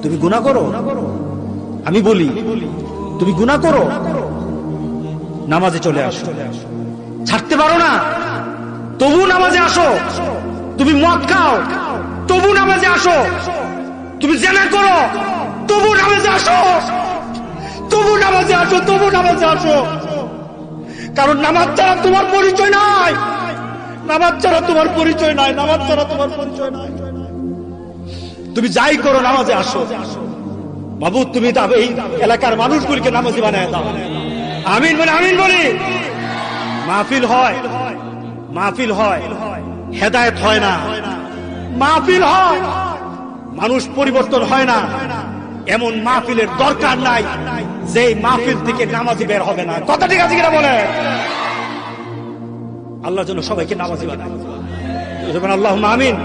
তুমি গুনাহ করো, আমি বলি তুমি গুনাহ করো, নামাজে চলে আসো। ছাড়তে পারো না, তবু নামাজে আসো। তুমি মদ খাও, তবু নামাজে আসো। তুমি জেনা করো, তবু নামাজে আসো। তবু নামাজে আসো, তবু নামাজে আসো। কারণ নামাজ ছাড়া তোমার পরিচয় নাই, নামাজ ছাড়া তোমার পরিচয় নাই, নামাজ ছাড়া তোমার পরিচয় নাই। তুমি যাই করো, নামাজে আসো। বাবু তুমি এই এলাকার মানুষগুলিকে নামাজি বানায় দাও। আমিন বলে, আমিন বলি। মাহফিল হয়, মাহফিল হয়, হেদায়েত হয় না। মাহফিল হয়, মানুষ পরিবর্তন হয় না। এমন মাহফিলের দরকার নাই যে মাহফিল থেকে নামাজি বের হবে না। কথা ঠিক আছে কিনা বলে? আল্লাহ যেন সবাইকে নামাজি বানায়। আল্লাহুম্মা আমিন।